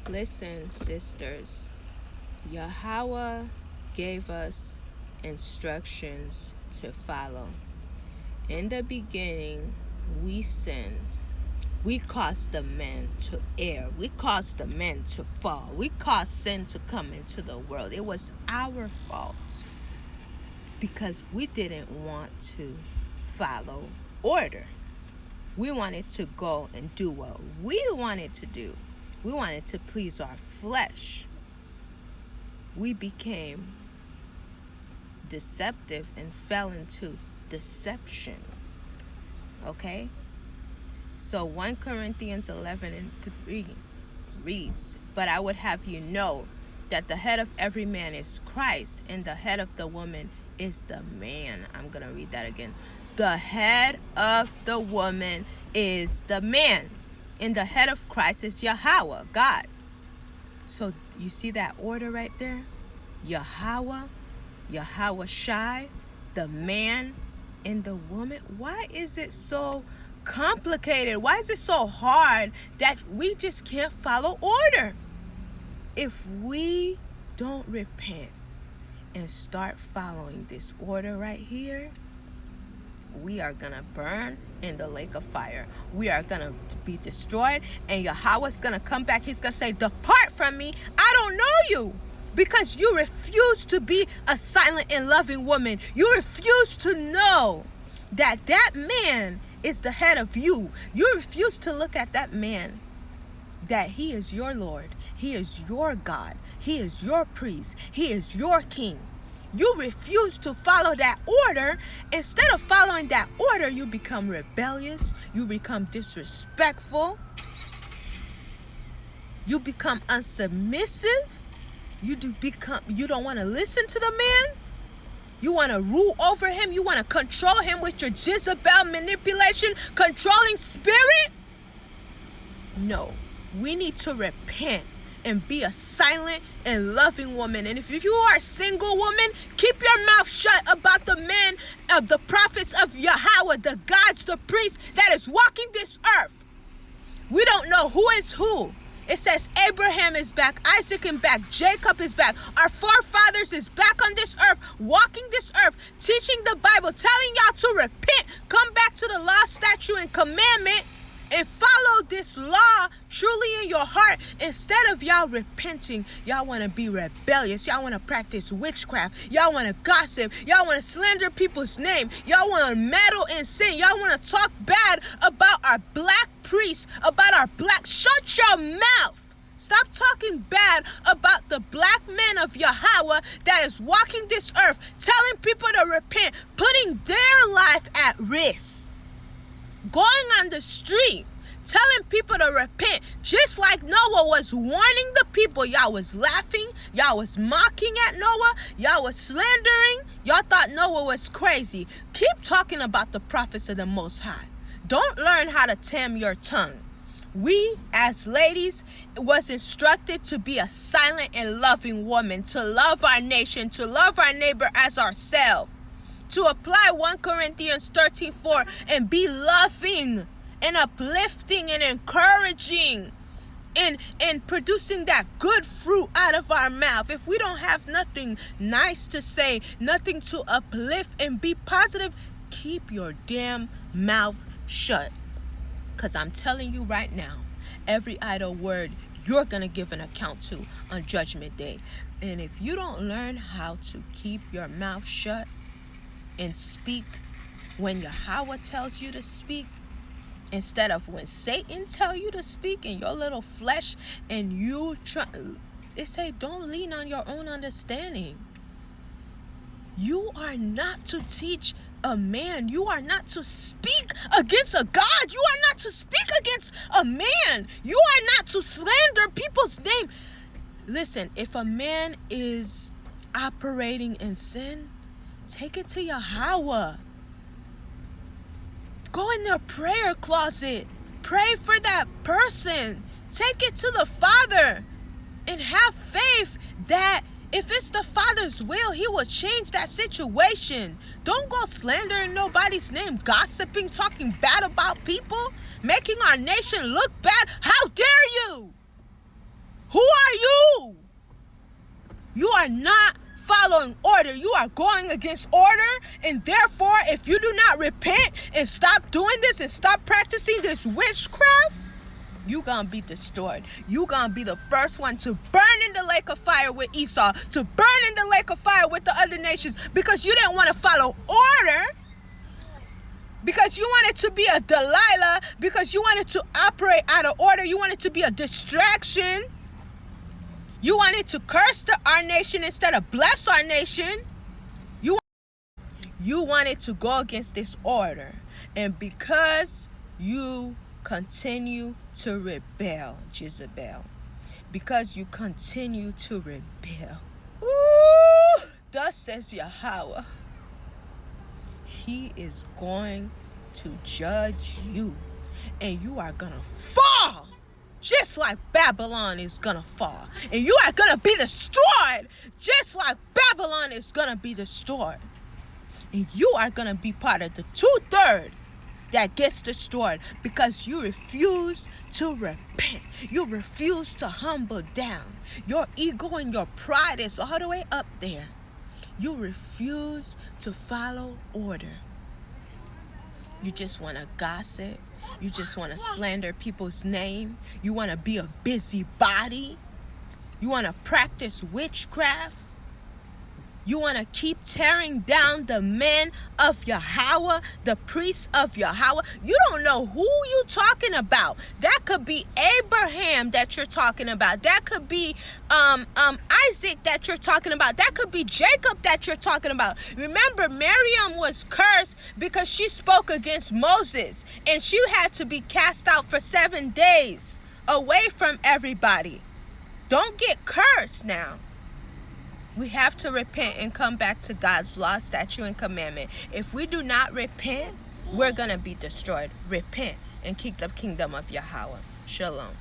Listen, sisters, Yahweh gave us instructions to follow. In the beginning, we sinned. We caused the men to err. We caused the men to fall. We caused sin to come into the world. It was our fault because we didn't want to follow order. We wanted to go and do what we wanted to do. We wanted to please our flesh. We became deceptive and fell into deception. Okay? So 1 Corinthians 11:3 reads, "But I would have you know that the head of every man is Christ, and the head of the woman is the man." I'm going to read that again. The head of the woman is the man, and the head of Christ is Yahweh, God. So you see that order right there? Yahweh, Yahweh Shai, the man and the woman. Why is it so complicated? Why is it so hard that we just can't follow order? If we don't repent and start following this order right here, we are going to burn in the lake of fire. We are going to be destroyed, and Yahweh's going to come back. He's going to say, "Depart from me. I don't know you." Because you refuse to be a silent and loving woman. You refuse to know that that man is the head of you. You refuse to look at that man, that he is your Lord. He is your God. He is your priest. He is your king. You refuse to follow that order. Instead of following that order, you become rebellious. You become disrespectful. You become unsubmissive. You don't want to listen to the man. You want to rule over him. You want to control him with your Jezebel manipulation, controlling spirit. No, we need to repent and be a silent and loving woman. And if you are a single woman, keep your mouth shut about the men of the prophets of Yahweh, the gods, the priests that is walking this earth. We don't know who is who. It says Abraham is back, Isaac is back, Jacob is back. Our forefathers is back on this earth, walking this earth, teaching the Bible, telling y'all to repent, come back to the law, statute, and commandment, and follow this law truly in your heart. Instead of y'all repenting, y'all want to be rebellious. Y'all want to practice witchcraft. Y'all want to gossip. Y'all want to slander people's name. Y'all want to meddle in sin. Y'all want to talk bad about our black priests, about our black. Shut your mouth. Stop talking bad about the black men of Yahweh that is walking this earth, telling people to repent, putting their life at risk. Going on the street, telling people to repent, just like Noah was warning the people. Y'all was laughing. Y'all was mocking at Noah. Y'all was slandering. Y'all thought Noah was crazy. Keep talking about the prophets of the Most High. Don't learn how to tame your tongue. We, as ladies, was instructed to be a silent and loving woman, to love our nation, to love our neighbor as ourselves, to apply 1 Corinthians 13:4 and be loving and uplifting and encouraging and producing that good fruit out of our mouth. If we don't have nothing nice to say, nothing to uplift and be positive, keep your damn mouth shut. Because I'm telling you right now, every idle word you're going to give an account to on Judgment Day. And if you don't learn how to keep your mouth shut and speak when Yahweh tells you to speak, instead of when Satan tell you to speak in your little flesh, and you try, they say don't lean on your own understanding. You are not to teach a man. You are not to speak against a God. You are not to speak against a man. You are not to slander people's name. Listen, if a man is operating in sin, take it to Yahweh. Go in their prayer closet. Pray for that person. Take it to the Father and have faith that if it's the Father's will, He will change that situation. Don't go slandering nobody's name, gossiping, talking bad about people, making our nation look bad. How dare you? Who are not following order. You are going against order, and therefore, if you do not repent and stop doing this and stop practicing this witchcraft, you gonna be destroyed. You gonna be the first one to burn in the lake of fire with Esau, to burn in the lake of fire with the other nations, because you didn't want to follow order, because you wanted to be a Delilah, because you wanted to operate out of order. You wanted to be a distraction. You wanted to curse our nation instead of bless our nation. You wanted to go against this order. And because you continue to rebel, Jezebel, because you continue to rebel, thus says Yahweh, He is going to judge you, and you are gonna fall, just like Babylon is gonna fall, and you are gonna be destroyed, just like Babylon is gonna be destroyed, and you are gonna be part of the 2/3 that gets destroyed, because you refuse to repent. You refuse to humble down. Your ego and your pride is all the way up there. You refuse to follow order. You just want to gossip. You just want to slander people's name. You want to be a busybody. You want to practice witchcraft. You want to keep tearing down the men of Yahweh, the priests of Yahweh. You don't know who you're talking about. That could be Abraham that you're talking about. That could be Isaac that you're talking about. That could be Jacob that you're talking about. Remember, Miriam was cursed because she spoke against Moses, and she had to be cast out for 7 days away from everybody. Don't get cursed now. We have to repent and come back to God's law, statute, and commandment. If we do not repent, we're going to be destroyed. Repent and keep the kingdom of Yahweh. Shalom.